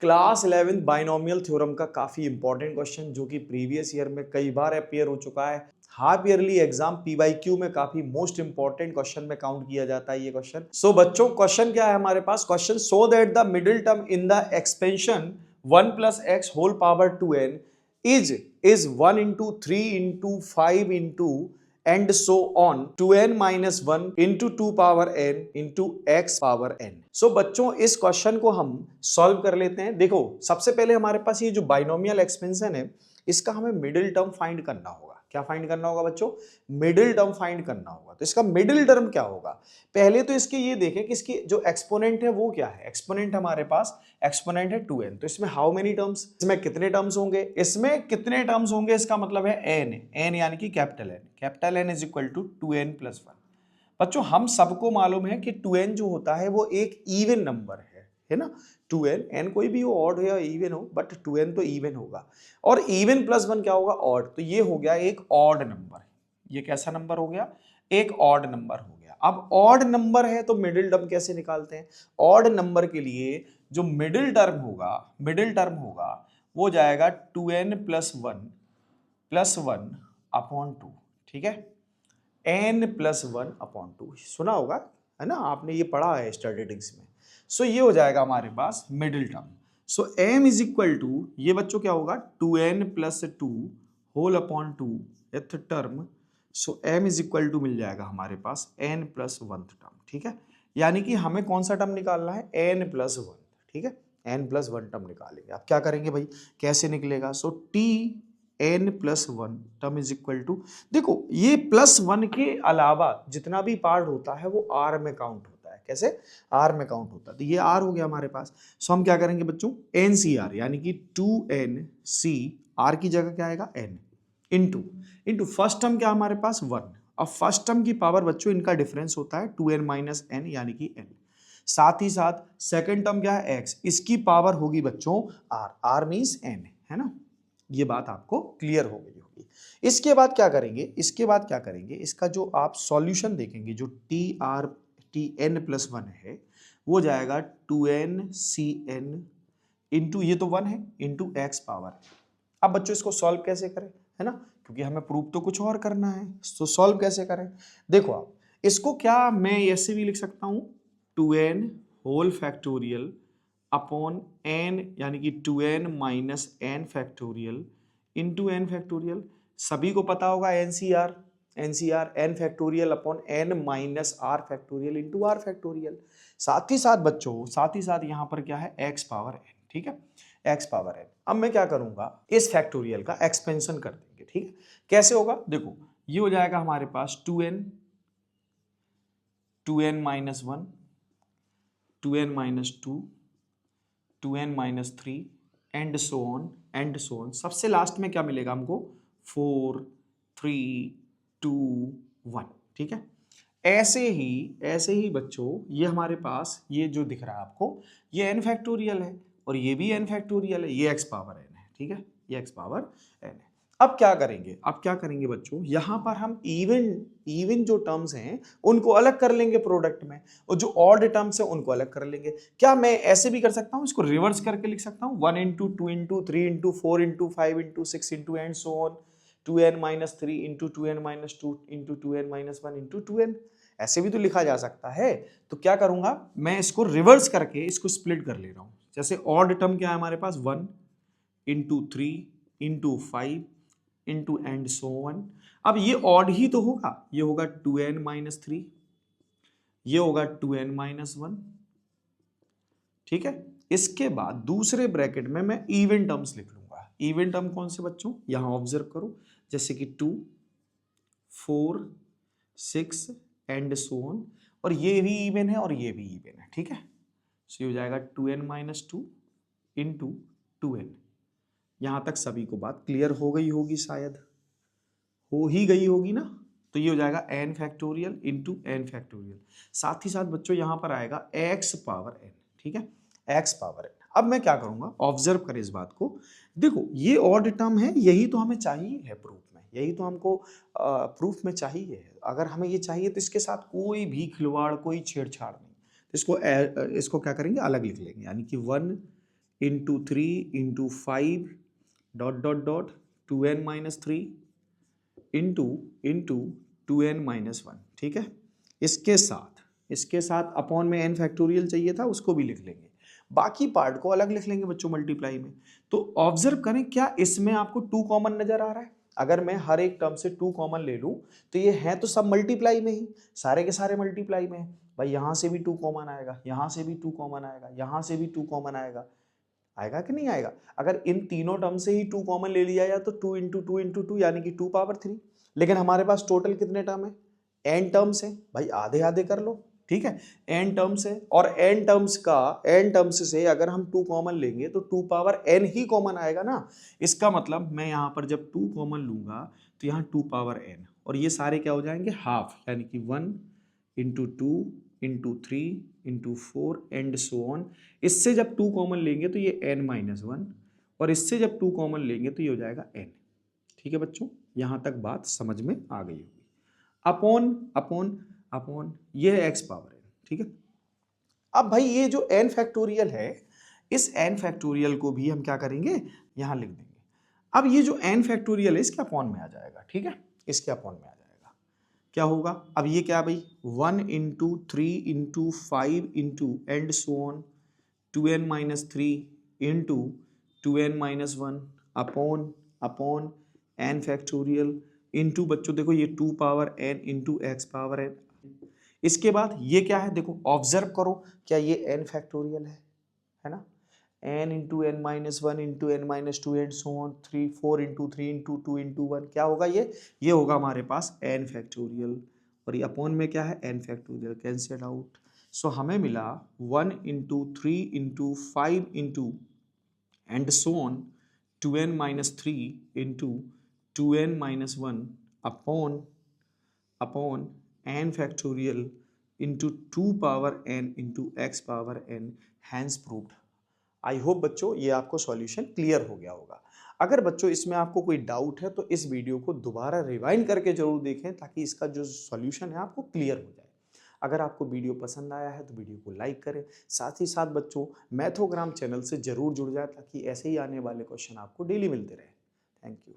Class 11 binomial theorem का काफी important question जो कि प्रीवियस ईयर में कई बार अपीयर हो चुका है। हाफ ईयरली एग्जाम पीवाईक्यू में काफी मोस्ट इंपॉर्टेंट क्वेश्चन में काउंट किया जाता है ये क्वेश्चन। सो बच्चों क्वेश्चन क्या है हमारे पास, question so that the middle term in the expansion 1 plus x whole power 2n is 1 into 3 into 5 into and so on 2n minus 1 into 2 power n into x power n। सो बच्चों इस question को हम solve कर लेते हैं। देखो सबसे पहले हमारे पास ये जो बाइनोमियल एक्सपेंशन है इसका हमें मिडिल टर्म फाइंड करना होगा। क्या फाइंड करना होगा बच्चों? मिडिल टर्म फाइंड करना होगा। तो इसका मिडिल टर्म क्या होगा? पहले तो इसके ये देखें कि इसकी जो एक्सपोनेंट है वो क्या है। एक्सपोनेंट हमारे पास एक्सपोनेंट है 2n। तो इसमें हाउ मेनी टर्म्स, इसमें कितने टर्म्स होंगे, इसमें कितने टर्म्स होंगे, इसका मतलब है n, n यानी कि capital n। Capital N is equal to 2n plus 1। बच्चों हम सबको मालूम है कि 2n जो होता है वो एक इवन नंबर है ना। 2n, n कोई भी हो, ऑड हो या इवन हो, बट 2n तो इवन होगा। और इवन प्लस 1 क्या होगा? ऑड। तो ये हो गया एक ऑड नंबर। ये कैसा नंबर हो गया? एक ऑड नंबर हो गया। अब ऑड नंबर है तो मिडिल टर्म कैसे निकालते हैं? ऑड नंबर के लिए जो मिडिल टर्म होगा वो जाएगा 2n प्लस 1 अपॉन 2। ठीक है, n प्लस 1 अपॉन 2 सुना होगा, है ना, आपने ये पढ़ा है स्टैटिस्टिक्स में। सो ये हो जाएगा हमारे पास middle term. So m is equal to, ये बच्चों क्या होगा, 2n प्लस 2 होल अपॉन 2 एथ term. So m is equal to मिल जाएगा हमारे पास n प्लस 1 टर्म। ठीक है, यानी कि हमें कौन सा टर्म निकालना है? n plus 1। ठीक है, n प्लस 1 टर्म निकालेंगे। आप क्या करेंगे भाई, कैसे निकलेगा? So t n plus 1 term is equal to, देखो ये प्लस 1 के अलावा जितना भी पार्ट होता है वो r में काउंट होता है। कैसे? r में काउंट होता है। तो ये r हो गया हमारे पास। सो हम क्या करेंगे बच्चों, NCR यानी कि 2nc, r की जगह क्या आएगा? n इंटू फर्स्ट टर्म क्या हमारे पास? 1। अब फर्स्ट टर्म की पावर बच्चों इनका डिफरेंस होता है 2n माइनस n यानी कि n। साथ ही साथ सेकंड टर्म क्या है? x, इसकी पावर होगी बच्चों r मींस n, है ना। ये बात आपको क्लियर हो गई होगी। इसके बाद क्या करेंगे, इसका जो आप सॉल्यूशन देखेंगे, जो tn प्लस 1 है वो जाएगा 2ncn इंटू, ये तो 1 है, इंटू x पावर। अब बच्चों इसको सॉल्व कैसे करें, है ना, क्योंकि हमें प्रूफ तो कुछ और करना है। तो सॉल्व कैसे करें? देखो आप इसको, क्या मैं ऐसे भी लिख सकता हूं, 2n whole factorial upon n यानी कि 2n minus n factorial into n factorial. सभी को पता होगा NCR n factorial upon n minus r factorial into r factorial. साथ ही साथ यहां पर क्या है? x power n। ठीक है, x पावर n। अब मैं क्या करूंगा, इस फैक्टोरियल का एक्सपेंशन कर देंगे। ठीक है, कैसे होगा? देखो ये हो जाएगा हमारे पास 2n minus 1, 2n minus 2, 2n minus 3 and so on. सबसे लास्ट में क्या मिलेगा हमको? 4 3 2 1। ठीक है, ऐसे ही बच्चों ये हमारे पास ये जो दिख रहा है आपको, ये n फैक्टोरियल है और ये भी n फैक्टोरियल है, ये x पावर n है। ठीक है, ये x पावर n है। अब क्या करेंगे बच्चों, यहां पर हम इवन जो टर्म्स हैं उनको अलग कर लेंगे प्रोडक्ट में, और जो ऑड टर्म्स हैं उनको अलग कर लेंगे। क्या मैं ऐसे भी कर सकता हूं, इसको रिवर्स करके लिख सकता हूं, 1 into 2 into 3 into 4 into 5 into 6 into and so on 2n minus 3 into 2n minus 2 into 2n minus 1 into 2n। ऐसे भी तो लिखा जा सकता है। तो क्या करूंगा, मैं इसको रिवर्स करके इसको स्प्लिट कर ले रहा हूं। जैसे ऑड टर्म क्या है हमारे पास? 1 into 3 into 5 into and so on. अब ये ऑड ही तो होगा, ये होगा 2n माइनस 3, ये होगा 2n माइनस 1। ठीक है, इसके बाद दूसरे ब्रैकेट में मैं इवन टर्म्स लिख लूंगा। इवन टर्म कौन से बच्चों? यहां ऑब्जर्व करो, जैसे कि 2 4 6 एंड सो ऑन, और ये भी इवन है और ये भी इवन है। ठीक है, सो ये हो जाएगा 2n माइनस 2 इंटू 2n। यहां तक सभी को बात क्लियर हो गई होगी, शायद हो ही गई होगी ना। तो ये हो जाएगा n factorial into n factorial. साथ ही साथ बच्चों यहां पर आएगा x पावर n। ठीक है, x पावर n। अब मैं क्या करूंगा, ऑब्जर्व करें इस बात को। देखो ये ऑड टर्म है, यही तो हमें चाहिए है प्रूफ में, यही तो हमको प्रूफ में चाहिए है। अगर हमें ये चाहिए तो इसके साथ कोई भी खिलवाड़, कोई छेड़छाड़ नहीं। तो इसको क्या करेंगे, अलग लिख लेंगे, यानी कि 1 into 3 into 5 dot dot dot 2n-3 into 2n-1, ठीक है। इसके साथ अपॉन में n फैक्टोरियल चाहिए था, उसको भी लिख लेंगे, बाकी पार्ट को अलग लिख लेंगे बच्चों मल्टीप्लाई में। तो ऑब्जर्व करें, क्या इसमें आपको 2 कॉमन नजर आ रहा है? अगर मैं हर एक टर्म से 2 कॉमन ले लूं तो ये है तो सब मल्टीप्लाई में ही, सारे के सारे मल्टीप्लाई में है भाई। यहां से भी 2 कॉमन आएगा, यहां से भी 2 कॉमन आएगा, यहां से भी 2 कॉमन आएगा, आएगा कि नहीं आएगा? अगर इन तीनों टर्म से ही 2 कॉमन ले लिया जाए तो 2 इंटू 2 इंटू 2 यानी कि 2 पावर 3। लेकिन हमारे पास टोटल कितने टर्म है? n टर्म्स है भाई, आधे आधे कर लो, ठीक है। n टर्म्स है और n टर्म्स से अगर हम 2 कॉमन लेंगे तो 2 पावर n ही कॉमन आएगा ना। इसका मतलब मैं यहां पर जब 2 कॉमन लूंगा तो यहां 2 पावर n, और ये सारे क्या हो जाएंगे? हाफ, यानी कि 1 into 2 into 3 into 4 and so on. इससे जब 2 कॉमन लेंगे तो ये n-1, और इससे जब 2 कॉमन लेंगे तो ये हो जाएगा n। ठीक है बच्चों, यहां तक बात समझ में आ गई होगी। अपॉन अपॉन अपॉन ये है x पावर n, ठीक है। अब भाई ये जो n फैक्टोरियल है, इस n फैक्टोरियल को भी हम क्या करेंगे? यहां लिख देंगे। अब ये जो n फैक्टोरियल है इसके अपॉन में आ जाएगा, ठीक है, इसके अपॉन में आ जाएगा। क्या होगा अब? ये क्या भाई? 1 into 3 into 5 into and so on 2n-3 into 2n-1 upon upon n factorial into, बच्चों देखो ये 2 power n into x power n। इसके बाद ये क्या है? देखो ऑब्जर्व करो, क्या ये n फैक्टोरियल है ना? n into n-1 into n-2 and so on 3 4 into 3 into 2 into 1, क्या होगा ये होगा हमारे पास n फैक्टोरियल, और ये अपॉन में क्या है? n factorial, cancel out. So हमें मिला 1 into 3 into 5 into and so on 2n-3 into 2n-1 upon n factorial into 2 power n into x power n, hence proved. I hope बच्चों ये आपको सॉल्यूशन क्लियर हो गया होगा। अगर बच्चों इसमें आपको कोई डाउट है तो इस वीडियो को दोबारा रिवाइंड करके जरूर देखें, ताकि इसका जो सॉल्यूशन है आपको क्लियर हो जाए। अगर आपको वीडियो पसंद आया है तो वीडियो को लाइक करें, साथ ही साथ बच्चों मैथोग्राम चैनल से जरूर जुड़ जाए, ताकि ऐसे ही आने वाले क्वेश्चन आपको डेली मिलते रहे। Thank you.